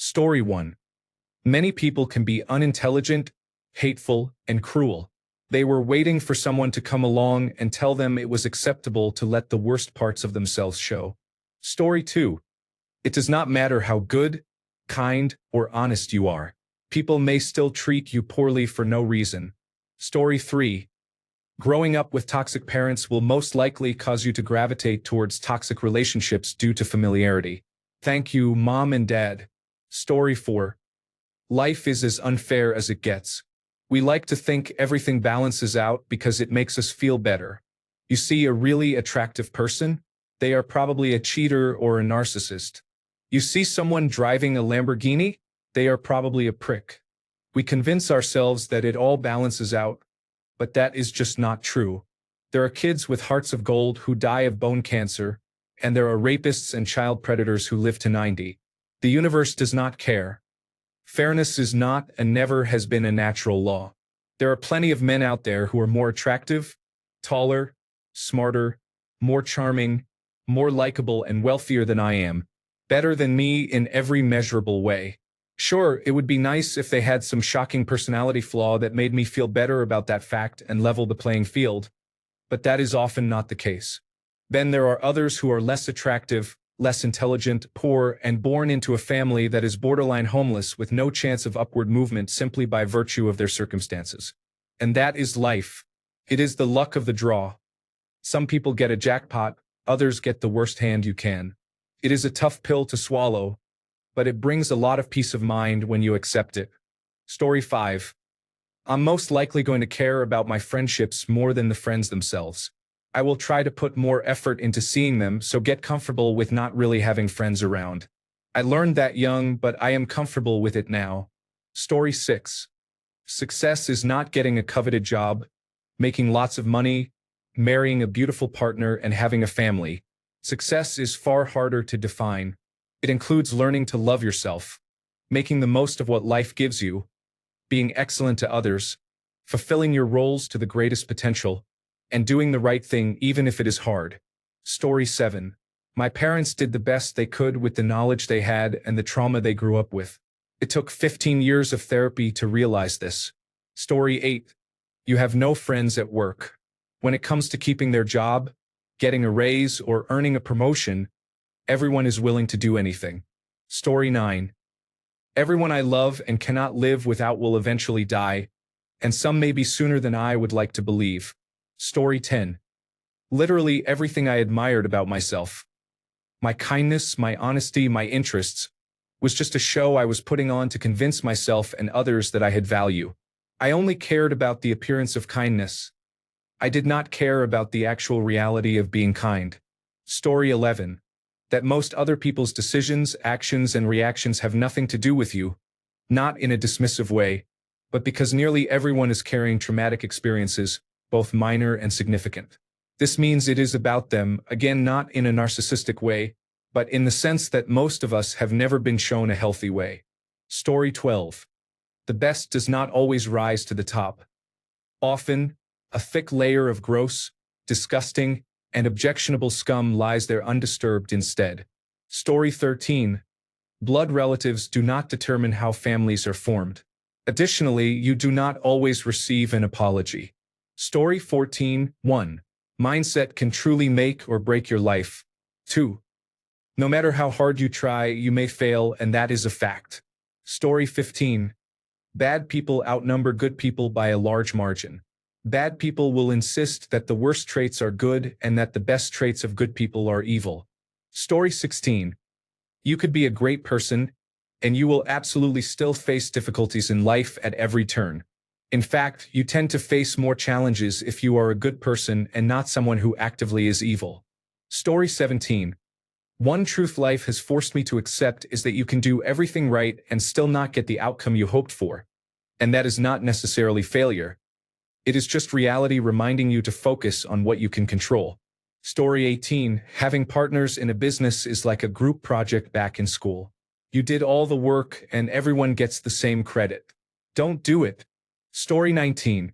Story 1. Many people can be unintelligent, hateful, and cruel. They were waiting for someone to come along and tell them it was acceptable to let the worst parts of themselves show. Story 2. It does not matter how good, kind, or honest you are. People may still treat you poorly for no reason. Story 3. Growing up with toxic parents will most likely cause you to gravitate towards toxic relationships due to familiarity. Thank you, Mom and Dad. Story 4. Life is as unfair as it gets. We like to think everything balances out because it makes us feel better. You see a really attractive person? They are probably a cheater or a narcissist. You see someone driving a Lamborghini? They are probably a prick. We convince ourselves that it all balances out, but that is just not true. There are kids with hearts of gold who die of bone cancer, and there are rapists and child predators who live to 90. The universe does not care. Fairness is not and never has been a natural law. There are plenty of men out there who are more attractive, taller, smarter, more charming, more likable and wealthier than I am, better than me in every measurable way. Sure, it would be nice if they had some shocking personality flaw that made me feel better about that fact and level the playing field, but that is often not the case. Then there are others who are less attractive, less intelligent, poor, and born into a family that is borderline homeless with no chance of upward movement simply by virtue of their circumstances. And that is life. It is the luck of the draw. Some people get a jackpot, others get the worst hand you can. It is a tough pill to swallow, but it brings a lot of peace of mind when you accept it. Story 5. I'm most likely going to care about my friendships more than the friends themselves. I will try to put more effort into seeing them, so get comfortable with not really having friends around. I learned that young, but I am comfortable with it now. Story 6. Success is not getting a coveted job, making lots of money, marrying a beautiful partner, and having a family. Success is far harder to define. It includes learning to love yourself, making the most of what life gives you, being excellent to others, fulfilling your roles to the greatest potential, and doing the right thing even if it is hard. Story 7. My parents did the best they could with the knowledge they had and the trauma they grew up with. It took 15 years of therapy to realize this. Story 8. You have no friends at work. When it comes to keeping their job, getting a raise, or earning a promotion, everyone is willing to do anything. Story 9. Everyone I love and cannot live without will eventually die, and some maybe sooner than I would like to believe. Story 10. Literally everything I admired about myself, my kindness, my honesty, my interests, was just a show I was putting on to convince myself and others that I had value. I only cared about the appearance of kindness. I did not care about the actual reality of being kind. Story 11. That most other people's decisions, actions, and reactions have nothing to do with you, not in a dismissive way, but because nearly everyone is carrying traumatic experiences, both minor and significant. This means it is about them, again not in a narcissistic way, but in the sense that most of us have never been shown a healthy way. Story 12. The best does not always rise to the top. Often, a thick layer of gross, disgusting, and objectionable scum lies there undisturbed instead. Story 13. Blood relatives do not determine how families are formed. Additionally, you do not always receive an apology. Story 14. 1. Mindset can truly make or break your life. 2. No matter how hard you try, you may fail, and that is a fact. Story 15. Bad people outnumber good people by a large margin. Bad people will insist that the worst traits are good and that the best traits of good people are evil. Story 16. You could be a great person, and you will absolutely still face difficulties in life at every turn. In fact, you tend to face more challenges if you are a good person and not someone who actively is evil. Story 17. One truth life has forced me to accept is that you can do everything right and still not get the outcome you hoped for. And that is not necessarily failure. It is just reality reminding you to focus on what you can control. Story 18. Having partners in a business is like a group project back in school. You did all the work and everyone gets the same credit. Don't do it. Story 19.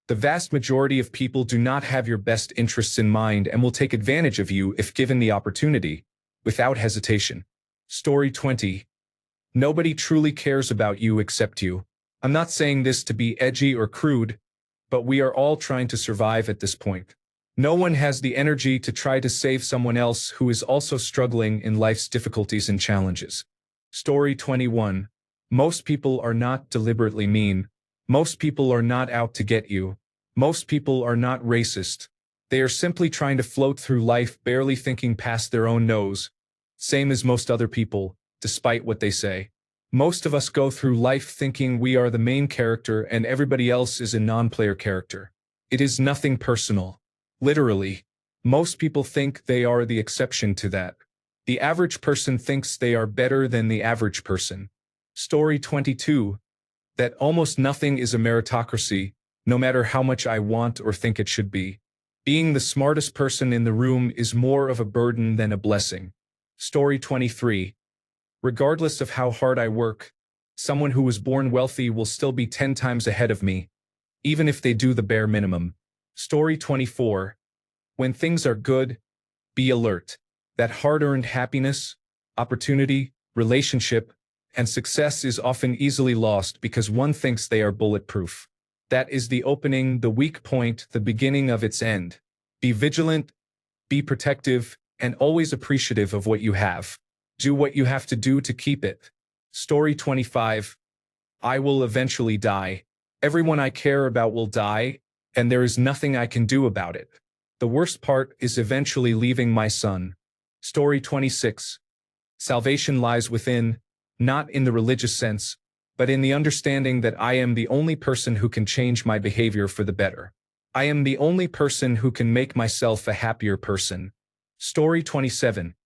The vast majority of people do not have your best interests in mind and will take advantage of you if given the opportunity, without hesitation. Story 20. Nobody truly cares about you except you. I'm not saying this to be edgy or crude, but we are all trying to survive at this point. No one has the energy to try to save someone else who is also struggling in life's difficulties and challenges. Story 21. Most people are not deliberately mean. Most people are not out to get you. Most people are not racist. They are simply trying to float through life barely thinking past their own nose. Same as most other people, despite what they say. Most of us go through life thinking we are the main character and everybody else is a non-player character. It is nothing personal. Literally, most people think they are the exception to that. The average person thinks they are better than the average person. Story 22. That almost nothing is a meritocracy, no matter how much I want or think it should be. Being the smartest person in the room is more of a burden than a blessing. Story 23. Regardless of how hard I work, someone who was born wealthy will still be 10 times ahead of me, even if they do the bare minimum. Story 24. When things are good, be alert. That hard-earned happiness, opportunity, relationship, and success is often easily lost because one thinks they are bulletproof. That is the opening, the weak point, the beginning of its end. Be vigilant, be protective, and always appreciative of what you have. Do what you have to do to keep it. Story 25. I will eventually die. Everyone I care about will die, and there is nothing I can do about it. The worst part is eventually leaving my son. Story 26. Salvation lies within, not in the religious sense, but in the understanding that I am the only person who can change my behavior for the better. I am the only person who can make myself a happier person. Story 27.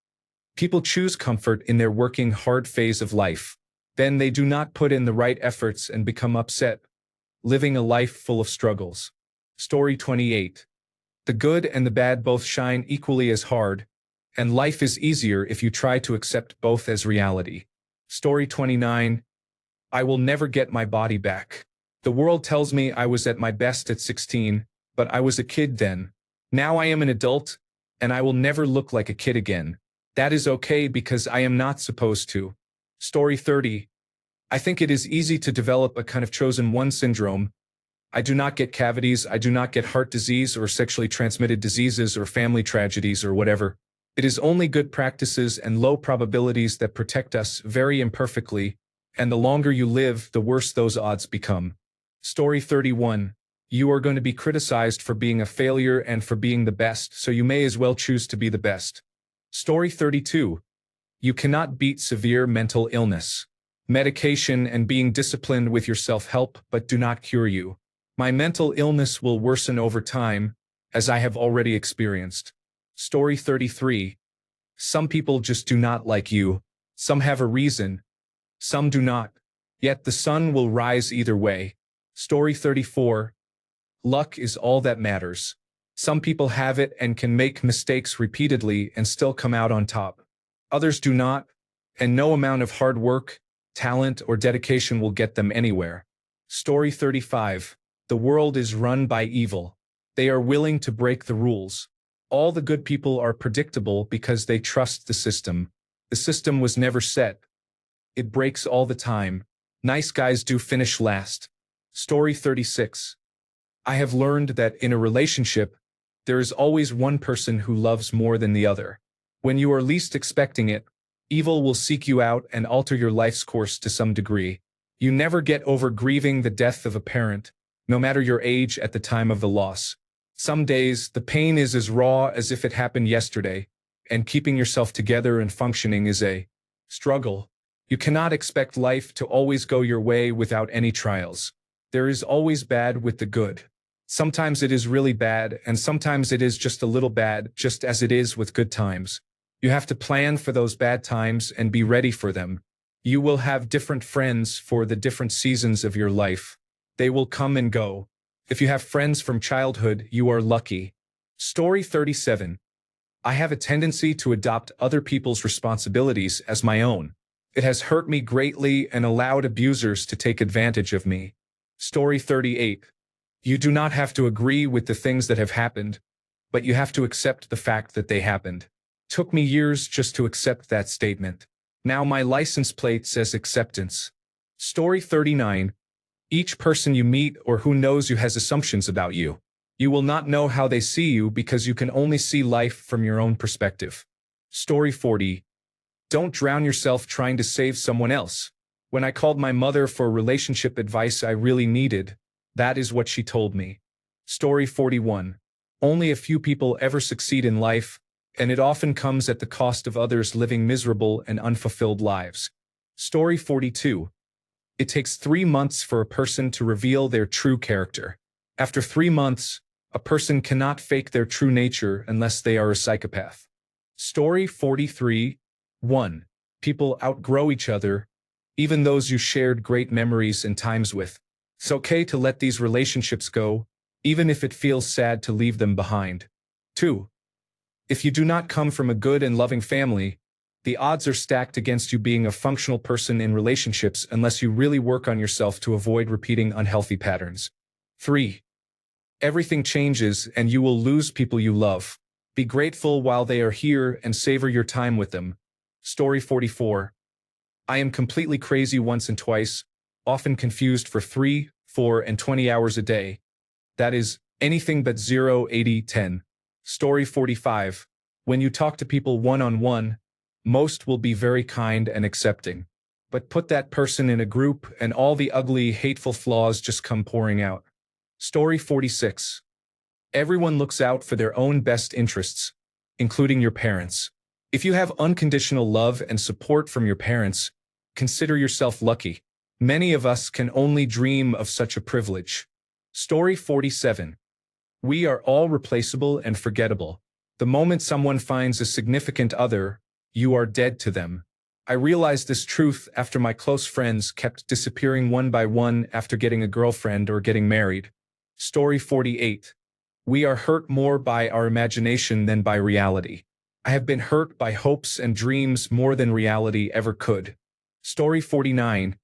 People choose comfort in their working hard phase of life. Then they do not put in the right efforts and become upset, living a life full of struggles. Story 28. The good and the bad both shine equally as hard, and life is easier if you try to accept both as reality. Story 29. I will never get my body back. The world tells me I was at my best at 16, but I was a kid then. Now I am an adult, and I will never look like a kid again. That is okay because I am not supposed to. Story 30. I think it is easy to develop a kind of chosen one syndrome. I do not get cavities, I do not get heart disease or sexually transmitted diseases or family tragedies or whatever. It is only good practices and low probabilities that protect us very imperfectly, and the longer you live, the worse those odds become. Story 31. You are going to be criticized for being a failure and for being the best, so you may as well choose to be the best. Story 32. You cannot beat severe mental illness. Medication and being disciplined with yourself help, but do not cure you. My mental illness will worsen over time, as I have already experienced. Story 33. Some people just do not like you. Some have a reason. Some do not. Yet the sun will rise either way. Story 34. Luck is all that matters. Some people have it and can make mistakes repeatedly and still come out on top. Others do not, and no amount of hard work, talent, or dedication will get them anywhere. Story 35. The world is run by evil. They are willing to break the rules. All the good people are predictable because they trust the system. The system was never set. It breaks all the time. Nice guys do finish last. Story 36. I have learned that in a relationship, there is always one person who loves more than the other. When you are least expecting it, evil will seek you out and alter your life's course to some degree. You never get over grieving the death of a parent, no matter your age at the time of the loss. Some days, the pain is as raw as if it happened yesterday, and keeping yourself together and functioning is a struggle. You cannot expect life to always go your way without any trials. There is always bad with the good. Sometimes it is really bad, and sometimes it is just a little bad, just as it is with good times. You have to plan for those bad times and be ready for them. You will have different friends for the different seasons of your life. They will come and go. If you have friends from childhood, you are lucky. Story 37. I have a tendency to adopt other people's responsibilities as my own. It has hurt me greatly and allowed abusers to take advantage of me. Story 38. You do not have to agree with the things that have happened, but you have to accept the fact that they happened. Took me years just to accept that statement. Now my license plate says acceptance. Story 39. Each person you meet or who knows you has assumptions about you. You will not know how they see you because you can only see life from your own perspective. Story 40. Don't drown yourself trying to save someone else. When I called my mother for relationship advice I really needed, that is what she told me. Story 41. Only a few people ever succeed in life, and it often comes at the cost of others living miserable and unfulfilled lives. Story 42. It takes 3 months for a person to reveal their true character. After 3 months, a person cannot fake their true nature unless they are a psychopath. Story 43. 1. People outgrow each other, even those you shared great memories and times with. It's okay to let these relationships go, even if it feels sad to leave them behind. 2. If you do not come from a good and loving family, the odds are stacked against you being a functional person in relationships unless you really work on yourself to avoid repeating unhealthy patterns. 3. Everything changes and you will lose people you love. Be grateful while they are here and savor your time with them. Story 44. I am completely crazy once and twice, often confused for 3, 4, and 20 hours a day. That is anything but 0, 80, 10. Story 45. When you talk to people one-on-one, most will be very kind and accepting. But put that person in a group and all the ugly, hateful flaws just come pouring out. Story 46. Everyone looks out for their own best interests, including your parents. If you have unconditional love and support from your parents, consider yourself lucky. Many of us can only dream of such a privilege. Story 47. We are all replaceable and forgettable. The moment someone finds a significant other, you are dead to them. I realized this truth after my close friends kept disappearing one by one after getting a girlfriend or getting married. Story 48. We are hurt more by our imagination than by reality. I have been hurt by hopes and dreams more than reality ever could. Story 49.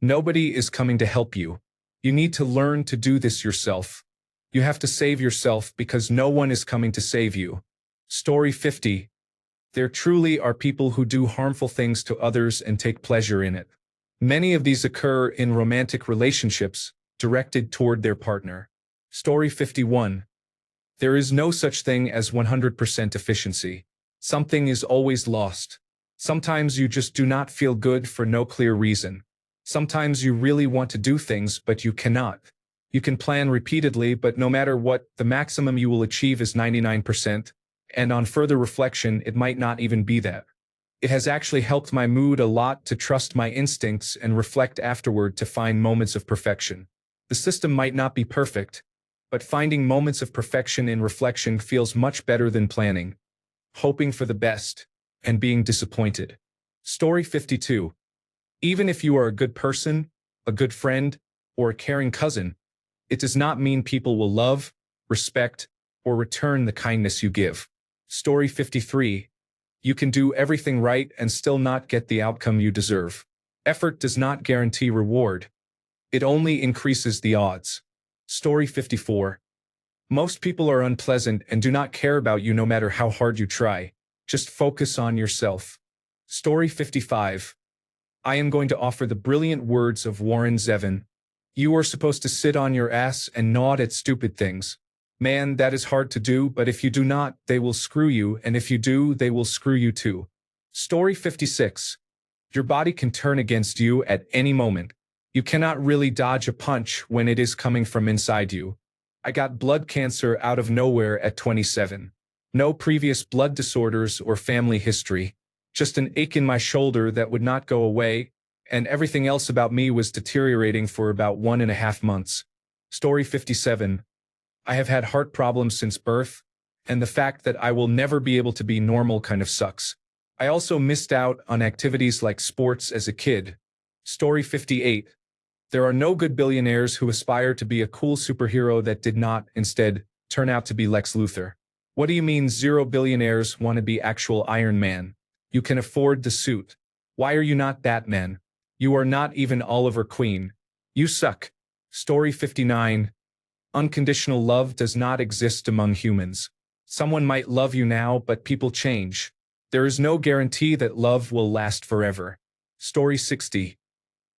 Nobody is coming to help you. You need to learn to do this yourself. You have to save yourself because no one is coming to save you. Story 50. There truly are people who do harmful things to others and take pleasure in it. Many of these occur in romantic relationships directed toward their partner. Story 51. There is no such thing as 100% efficiency. Something is always lost. Sometimes you just do not feel good for no clear reason. Sometimes you really want to do things, but you cannot. You can plan repeatedly, but no matter what, the maximum you will achieve is 99%, and on further reflection, it might not even be that. It has actually helped my mood a lot to trust my instincts and reflect afterward to find moments of perfection. The system might not be perfect, but finding moments of perfection in reflection feels much better than planning, hoping for the best, and being disappointed. Story 52. Even if you are a good person, a good friend, or a caring cousin, it does not mean people will love, respect, or return the kindness you give. Story 53. You can do everything right and still not get the outcome you deserve. Effort does not guarantee reward. It only increases the odds. Story 54. Most people are unpleasant and do not care about you no matter how hard you try. Just focus on yourself. Story 55. I am going to offer the brilliant words of Warren Zevon. You are supposed to sit on your ass and nod at stupid things. Man, that is hard to do, but if you do not, they will screw you, and if you do, they will screw you too. Story 56. Your body can turn against you at any moment. You cannot really dodge a punch when it is coming from inside you. I got blood cancer out of nowhere at 27. No previous blood disorders or family history. Just an ache in my shoulder that would not go away, and everything else about me was deteriorating for about 1.5 months. Story 57. I have had heart problems since birth, and the fact that I will never be able to be normal kind of sucks. I also missed out on activities like sports as a kid. Story 58. There are no good billionaires who aspire to be a cool superhero that did not, instead, turn out to be Lex Luthor. What do you mean 0 billionaires want to be actual Iron Man? You can afford the suit. Why are you not Batman? You are not even Oliver Queen. You suck. Story 59. Unconditional love does not exist among humans. Someone might love you now, but people change. There is no guarantee that love will last forever. Story 60.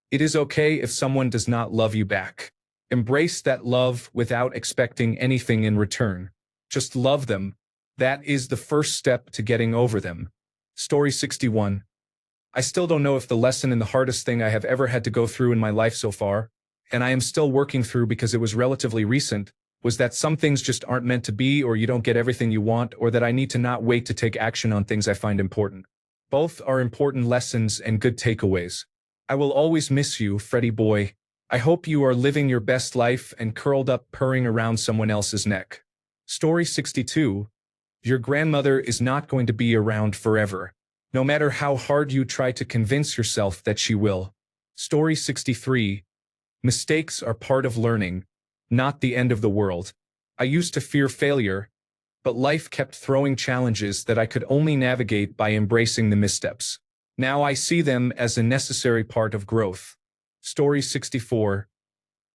It is okay if someone does not love you back. Embrace that love without expecting anything in return. Just love them. That is the first step to getting over them. Story 61. I still don't know if the lesson and the hardest thing I have ever had to go through in my life so far, and I am still working through because it was relatively recent, was that some things just aren't meant to be, or you don't get everything you want, or that I need to not wait to take action on things I find important. Both are important lessons and good takeaways. I will always miss you, Freddy boy. I hope you are living your best life and curled up purring around someone else's neck. Story 62. Your grandmother is not going to be around forever, no matter how hard you try to convince yourself that she will. Story 63. Mistakes are part of learning, not the end of the world. I used to fear failure, but life kept throwing challenges that I could only navigate by embracing the missteps. Now I see them as a necessary part of growth. Story 64.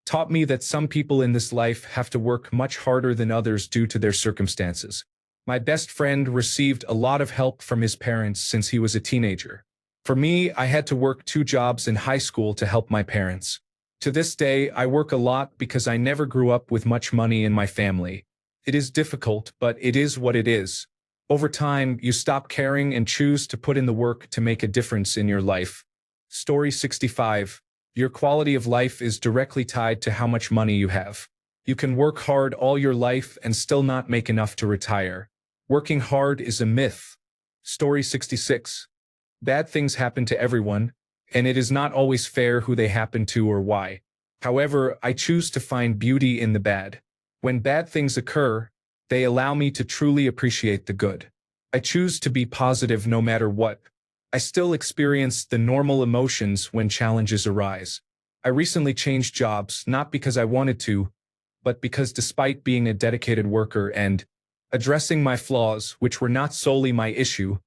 Taught me that some people in this life have to work much harder than others due to their circumstances. My best friend received a lot of help from his parents since he was a teenager. For me, I had to work 2 jobs in high school to help my parents. To this day, I work a lot because I never grew up with much money in my family. It is difficult, but it is what it is. Over time, you stop caring and choose to put in the work to make a difference in your life. Story 65. Your quality of life is directly tied to how much money you have. You can work hard all your life and still not make enough to retire. Working hard is a myth. Story 66. Bad things happen to everyone, and it is not always fair who they happen to or why. However, I choose to find beauty in the bad. When bad things occur, they allow me to truly appreciate the good. I choose to be positive no matter what. I still experience the normal emotions when challenges arise. I recently changed jobs, not because I wanted to, but because despite being a dedicated worker and addressing my flaws, which were not solely my issue,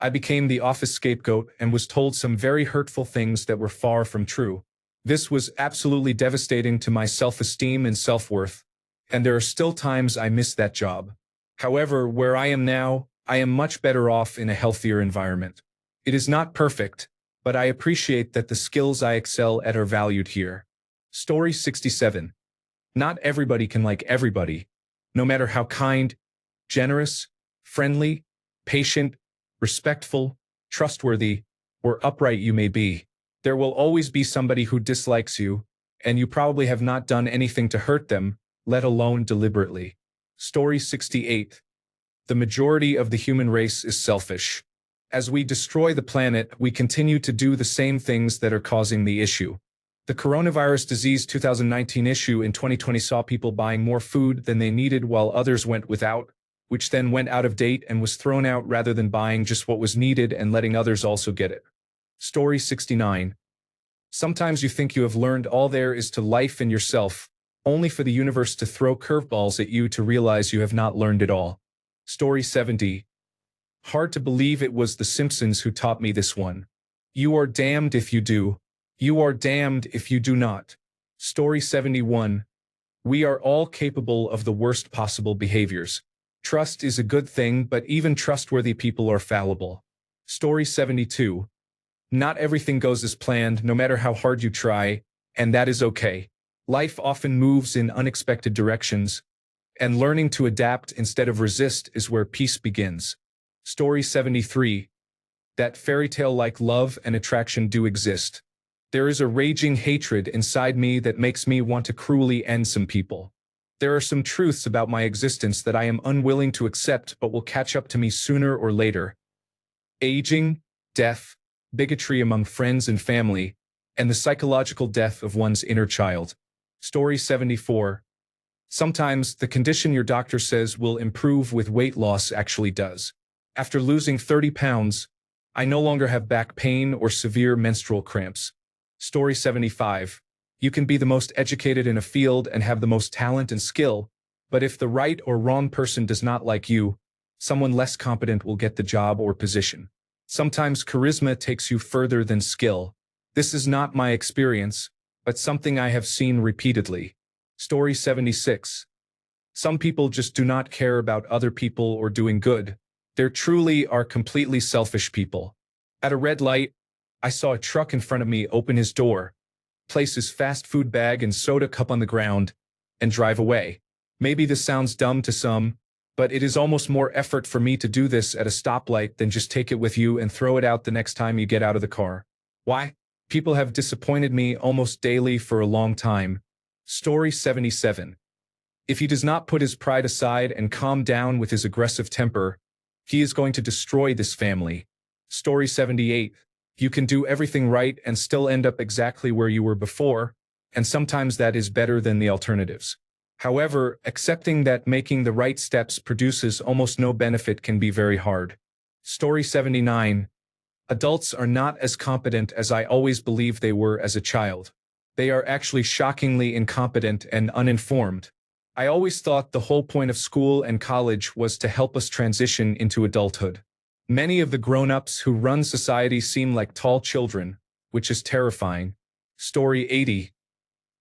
I became the office scapegoat and was told some very hurtful things that were far from true. This was absolutely devastating to my self-esteem and self-worth, and there are still times I miss that job. However, where I am now, I am much better off in a healthier environment. It is not perfect, but I appreciate that the skills I excel at are valued here. Story 67. Not everybody can like everybody. No matter how kind, generous, friendly, patient, respectful, trustworthy, or upright you may be, there will always be somebody who dislikes you, and you probably have not done anything to hurt them, let alone deliberately. Story 68. The majority of the human race is selfish. As we destroy the planet, we continue to do the same things that are causing the issue. The coronavirus disease 2019 issue in 2020 saw people buying more food than they needed while others went without, which then went out of date and was thrown out rather than buying just what was needed and letting others also get it. Story 69. Sometimes you think you have learned all there is to life and yourself, only for the universe to throw curveballs at you to realize you have not learned it all. Story 70. Hard to believe it was The Simpsons who taught me this one. You are damned if you do. You are damned if you do not. Story 71. We are all capable of the worst possible behaviors. Trust is a good thing, but even trustworthy people are fallible. Story 72. Not everything goes as planned, no matter how hard you try, and that is okay. Life often moves in unexpected directions, and learning to adapt instead of resist is where peace begins. Story 73. That fairy tale-like love and attraction do exist. There is a raging hatred inside me that makes me want to cruelly end some people. There are some truths about my existence that I am unwilling to accept but will catch up to me sooner or later. Aging, death, bigotry among friends and family, and the psychological death of one's inner child. Story 74. Sometimes the condition your doctor says will improve with weight loss actually does. After losing 30 pounds, I no longer have back pain or severe menstrual cramps. Story 75. You can be the most educated in a field and have the most talent and skill, but if the right or wrong person does not like you, someone less competent will get the job or position. Sometimes charisma takes you further than skill. This is not my experience, but something I have seen repeatedly. Story 76. Some people just do not care about other people or doing good. There truly are completely selfish people. At a red light, I saw a truck in front of me open his door, place his fast food bag and soda cup on the ground, and drive away. Maybe this sounds dumb to some, but it is almost more effort for me to do this at a stoplight than just take it with you and throw it out the next time you get out of the car. Why? People have disappointed me almost daily for a long time. Story 77. If he does not put his pride aside and calm down with his aggressive temper, he is going to destroy this family. Story 78. You can do everything right and still end up exactly where you were before, and sometimes that is better than the alternatives. However, accepting that making the right steps produces almost no benefit can be very hard. Story 79. Adults are not as competent as I always believed they were as a child. They are actually shockingly incompetent and uninformed. I always thought the whole point of school and college was to help us transition into adulthood. Many of the grown-ups who run society seem like tall children, which is terrifying. Story 80.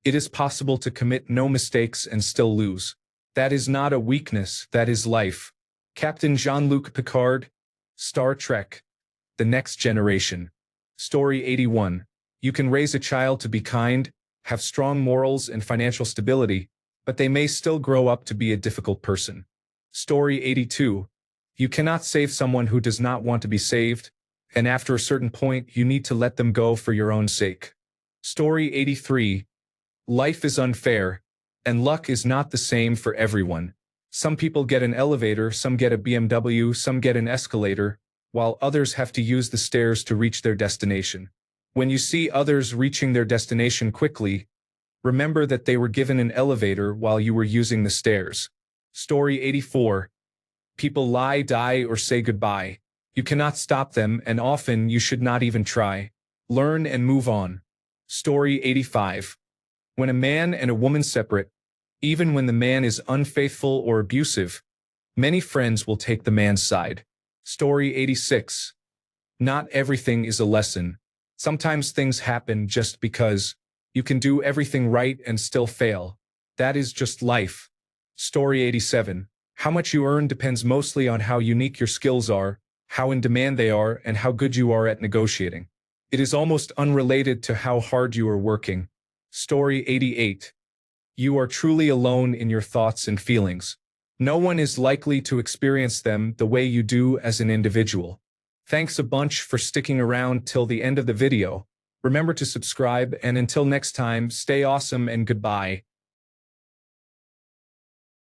It is possible to commit no mistakes and still lose. That is not a weakness, that is life. Captain Jean-Luc Picard, Star Trek, The Next Generation. Story 81. You can raise a child to be kind, have strong morals and financial stability, but they may still grow up to be a difficult person. Story 82. You cannot save someone who does not want to be saved, and after a certain point you need to let them go for your own sake. Story 83. Life is unfair, and luck is not the same for everyone. Some people get an elevator, some get a BMW, some get an escalator, while others have to use the stairs to reach their destination. When you see others reaching their destination quickly, remember that they were given an elevator while you were using the stairs. Story 84. People lie, die, or say goodbye. You cannot stop them, and often you should not even try. Learn and move on. Story 85. When a man and a woman separate, even when the man is unfaithful or abusive, many friends will take the man's side. Story 86. Not everything is a lesson. Sometimes things happen just because. You can do everything right and still fail. That is just life. Story 87. How much you earn depends mostly on how unique your skills are, how in demand they are, and how good you are at negotiating. It is almost unrelated to how hard you are working. Story 88. You are truly alone in your thoughts and feelings. No one is likely to experience them the way you do as an individual. Thanks a bunch for sticking around till the end of the video. Remember to subscribe, and until next time, stay awesome and goodbye.